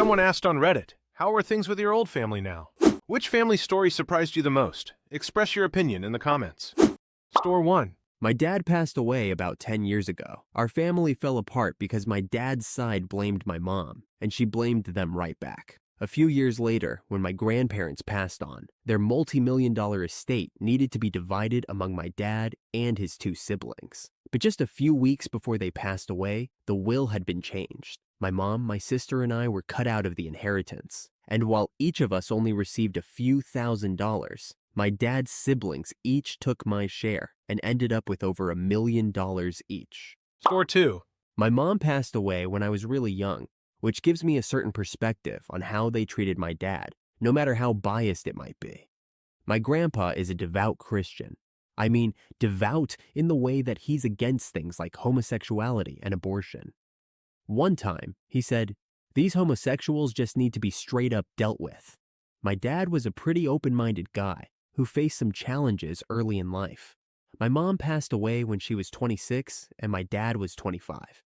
Someone asked on Reddit, how are things with your old family now? Which family story surprised you the most? Express your opinion in the comments. Store 1. My dad passed away about 10 years ago. Our family fell apart because my dad's side blamed my mom, and she blamed them right back. A few years later, when my grandparents passed on, their multi-million-dollar estate needed to be divided among my dad and his 2 siblings. But just a few weeks before they passed away, the will had been changed. My mom, my sister, and I were cut out of the inheritance. And while each of us only received a few $1,000s, my dad's siblings each took my share and ended up with over $1 million each. Store 2. My mom passed away when I was really young, which gives me a certain perspective on how they treated my dad, no matter how biased it might be. My grandpa is a devout Christian. I mean, devout in the way that he's against things like homosexuality and abortion. One time, he said, "These homosexuals just need to be straight up dealt with." My dad was a pretty open-minded guy who faced some challenges early in life. My mom passed away when she was 26 and my dad was 25.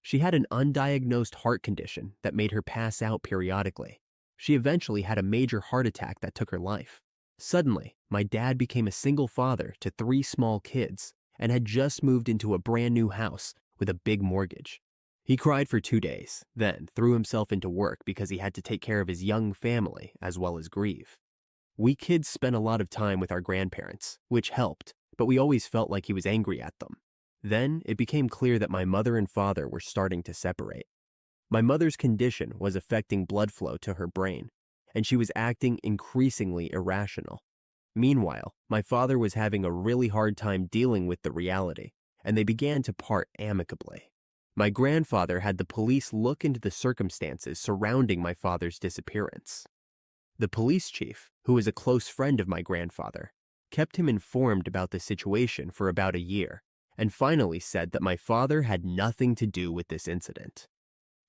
She had an undiagnosed heart condition that made her pass out periodically. She eventually had a major heart attack that took her life. Suddenly, my dad became a single father to 3 small kids and had just moved into a brand new house with a big mortgage. He cried for 2 days, then threw himself into work because he had to take care of his young family as well as grieve. We kids spent a lot of time with our grandparents, which helped, but we always felt like he was angry at them. Then it became clear that my mother and father were starting to separate. My mother's condition was affecting blood flow to her brain, and she was acting increasingly irrational. Meanwhile, my father was having a really hard time dealing with the reality, and they began to part amicably. My grandfather had the police look into the circumstances surrounding my father's disappearance. The police chief, who was a close friend of my grandfather, kept him informed about the situation for about a year, and finally said that my father had nothing to do with this incident.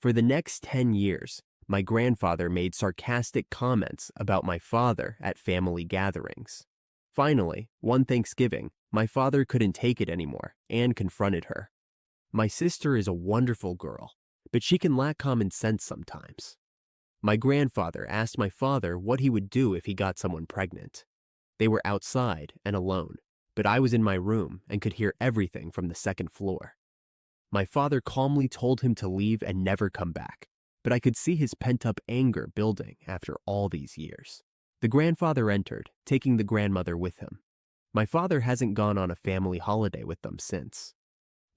For the next 10 years, my grandfather made sarcastic comments about my father at family gatherings. Finally, one Thanksgiving, my father couldn't take it anymore and confronted her. My sister is a wonderful girl, but she can lack common sense sometimes. My grandfather asked my father what he would do if he got someone pregnant. They were outside and alone, but I was in my room and could hear everything from the second floor. My father calmly told him to leave and never come back, but I could see his pent-up anger building after all these years. The grandfather entered, taking the grandmother with him. My father hasn't gone on a family holiday with them since.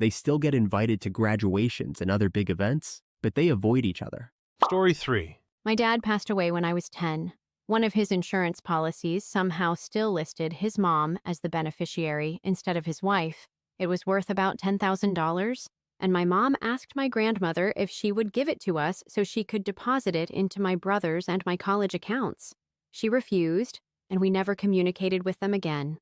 They still get invited to graduations and other big events, but they avoid each other. Story 3. My dad passed away when I was 10. One of his insurance policies somehow still listed his mom as the beneficiary instead of his wife. It was worth about $10,000, and my mom asked my grandmother if she would give it to us so she could deposit it into my brother's and my college accounts. She refused, and we never communicated with them again.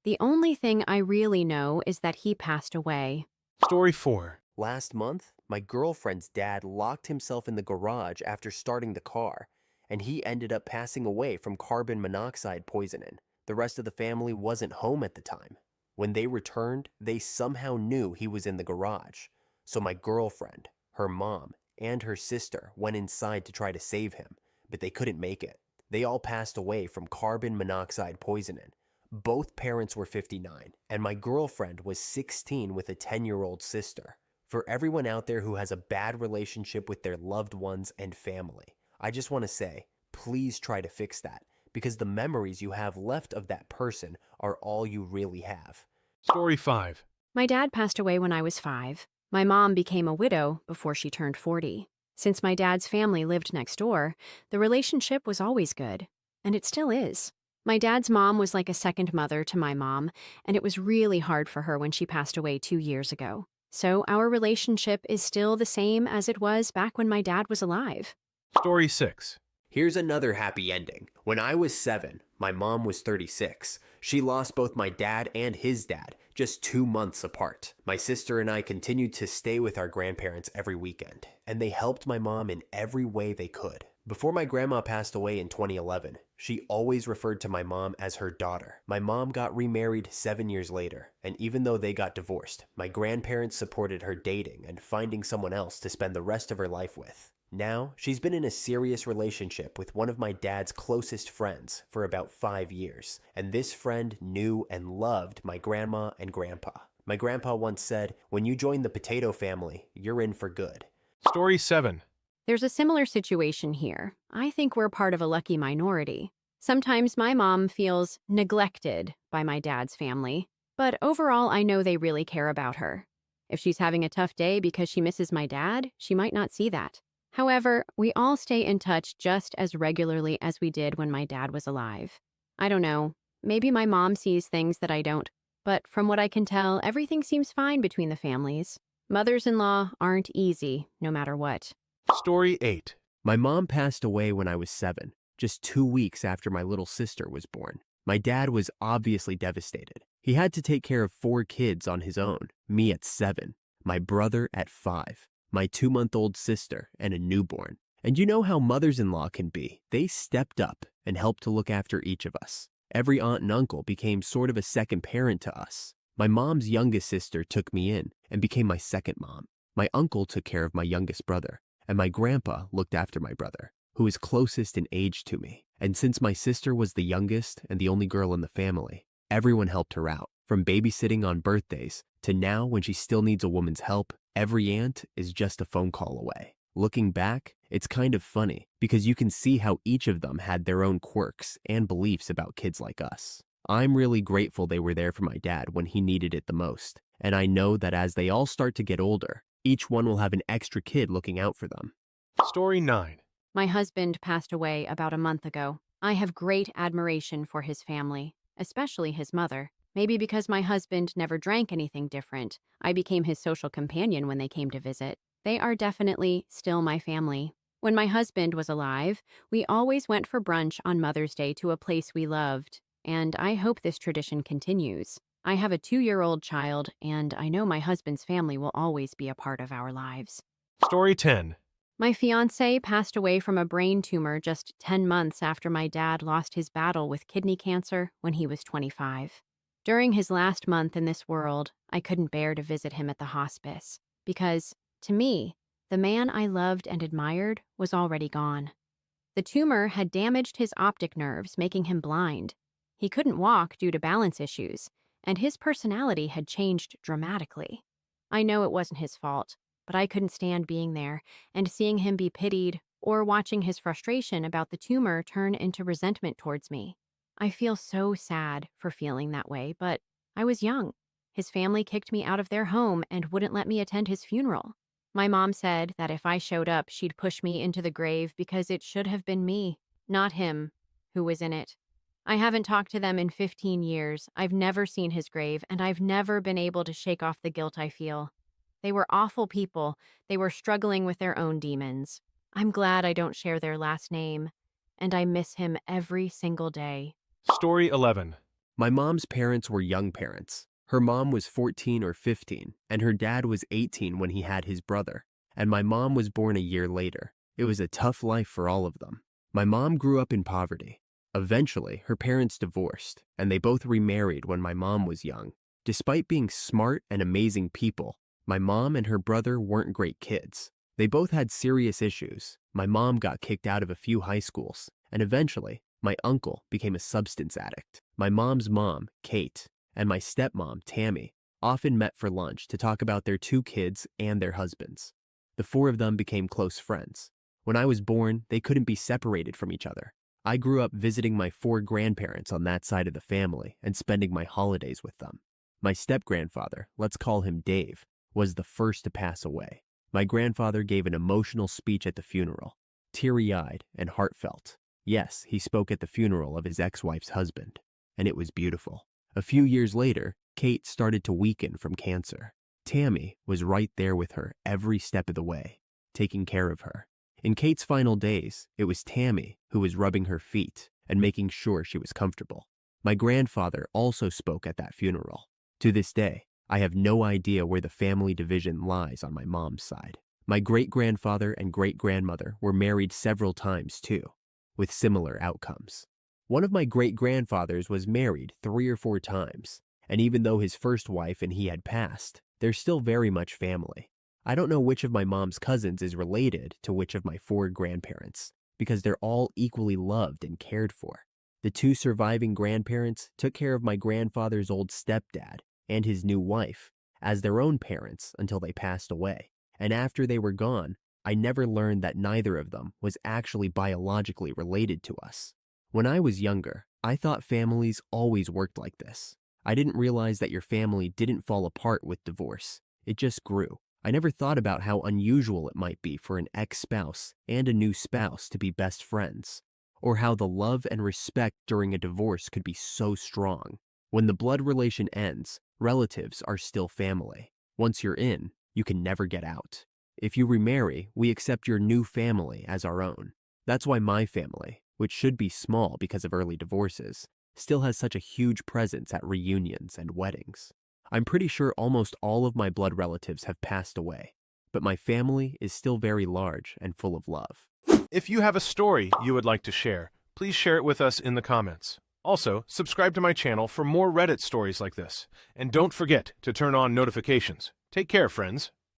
The only thing I really know is that he passed away. Story 4. Last month, my girlfriend's dad locked himself in the garage after starting the car, and he ended up passing away from carbon monoxide poisoning. The rest of the family wasn't home at the time. When they returned, they somehow knew he was in the garage. So my girlfriend, her mom, and her sister went inside to try to save him, but they couldn't make it. They all passed away from carbon monoxide poisoning. Both parents were 59, and my girlfriend was 16 with a 10-year-old sister. For everyone out there who has a bad relationship with their loved ones and family, I just want to say, please try to fix that, because the memories you have left of that person are all you really have. Story 5. My dad passed away when I was 5. My mom became a widow before she turned 40. Since my dad's family lived next door, the relationship was always good, and it still is. My dad's mom was like a second mother to my mom, and it was really hard for her when she passed away 2 years ago. So our relationship is still the same as it was back when my dad was alive. Story 6. Here's another happy ending. When I was 7, my mom was 36. She lost both my dad and his dad just 2 months apart. My sister and I continued to stay with our grandparents every weekend, and they helped my mom in every way they could. Before my grandma passed away in 2011, she always referred to my mom as her daughter. My mom got remarried 7 years later, and even though they got divorced, my grandparents supported her dating and finding someone else to spend the rest of her life with. Now, she's been in a serious relationship with one of my dad's closest friends for about 5 years, and this friend knew and loved my grandma and grandpa. My grandpa once said, "When you join the potato family, you're in for good." Story 7. There's a similar situation here. I think we're part of a lucky minority. Sometimes my mom feels neglected by my dad's family, but overall, I know they really care about her. If she's having a tough day because she misses my dad, she might not see that. However, we all stay in touch just as regularly as we did when my dad was alive. I don't know, maybe my mom sees things that I don't, but from what I can tell, everything seems fine between the families. Mothers-in-law aren't easy, no matter what. Story 8. My mom passed away when I was 7, just 2 weeks after my little sister was born. My dad was obviously devastated. He had to take care of 4 kids on his own, me at 7, my brother at 5, my 2-month-old sister, and a newborn. And you know how mothers-in-law can be. They stepped up and helped to look after each of us. Every aunt and uncle became sort of a second parent to us. My mom's youngest sister took me in and became my second mom. My uncle took care of my youngest brother, and my grandpa looked after my brother, who is closest in age to me. And since my sister was the youngest and the only girl in the family, everyone helped her out, from babysitting on birthdays to now when she still needs a woman's help. Every aunt is just a phone call away. Looking back, it's kind of funny because you can see how each of them had their own quirks and beliefs about kids like us. I'm really grateful they were there for my dad when he needed it the most, and I know that as they all start to get older, each one will have an extra kid looking out for them. Story 9. My husband passed away about a month ago. I have great admiration for his family, especially his mother. Maybe because my husband never drank anything different, I became his social companion when they came to visit. They are definitely still my family. When my husband was alive, we always went for brunch on Mother's Day to a place we loved, and I hope this tradition continues. I have a 2-year-old child, and I know my husband's family will always be a part of our lives. Story 10. My fiancé passed away from a brain tumor just 10 months after my dad lost his battle with kidney cancer when he was 25. During his last month in this world, I couldn't bear to visit him at the hospice because, to me, the man I loved and admired was already gone. The tumor had damaged his optic nerves, making him blind. He couldn't walk due to balance issues, and his personality had changed dramatically. I know it wasn't his fault, but I couldn't stand being there and seeing him be pitied or watching his frustration about the tumor turn into resentment towards me. I feel so sad for feeling that way, but I was young. His family kicked me out of their home and wouldn't let me attend his funeral. My mom said that if I showed up, she'd push me into the grave because it should have been me, not him, who was in it. I haven't talked to them in 15 years. I've never seen his grave, and I've never been able to shake off the guilt I feel. They were awful people. They were struggling with their own demons. I'm glad I don't share their last name, and I miss him every single day. Story 11. My mom's parents were young parents. Her mom was 14 or 15, and her dad was 18 when he had his brother, and my mom was born a year later. It was a tough life for all of them. My mom grew up in poverty. Eventually, her parents divorced, and they both remarried when my mom was young. Despite being smart and amazing people, my mom and her brother weren't great kids. They both had serious issues. My mom got kicked out of a few high schools, and eventually, my uncle became a substance addict. My mom's mom, Kate, and my stepmom, Tammy, often met for lunch to talk about their 2 kids and their husbands. The 4 of them became close friends. When I was born, they couldn't be separated from each other. I grew up visiting my 4 grandparents on that side of the family and spending my holidays with them. My step-grandfather, let's call him Dave, was the first to pass away. My grandfather gave an emotional speech at the funeral, teary-eyed and heartfelt. Yes, he spoke at the funeral of his ex-wife's husband, and it was beautiful. A few years later, Kate started to weaken from cancer. Tammy was right there with her every step of the way, taking care of her. In Kate's final days, it was Tammy who was rubbing her feet and making sure she was comfortable. My grandfather also spoke at that funeral. To this day, I have no idea where the family division lies on my mom's side. My great-grandfather and great-grandmother were married several times too, with similar outcomes. One of my great-grandfathers was married 3 or 4 times, and even though his first wife and he had passed, they're still very much family. I don't know which of my mom's cousins is related to which of my 4 grandparents, because they're all equally loved and cared for. The 2 surviving grandparents took care of my grandfather's old stepdad and his new wife as their own parents until they passed away. And after they were gone, I never learned that neither of them was actually biologically related to us. When I was younger, I thought families always worked like this. I didn't realize that your family didn't fall apart with divorce. It just grew. I never thought about how unusual it might be for an ex-spouse and a new spouse to be best friends, or how the love and respect during a divorce could be so strong. When the blood relation ends, relatives are still family. Once you're in, you can never get out. If you remarry, we accept your new family as our own. That's why my family, which should be small because of early divorces, still has such a huge presence at reunions and weddings. I'm pretty sure almost all of my blood relatives have passed away, but my family is still very large and full of love. If you have a story you would like to share, please share it with us in the comments. Also, subscribe to my channel for more Reddit stories like this. And don't forget to turn on notifications. Take care, friends.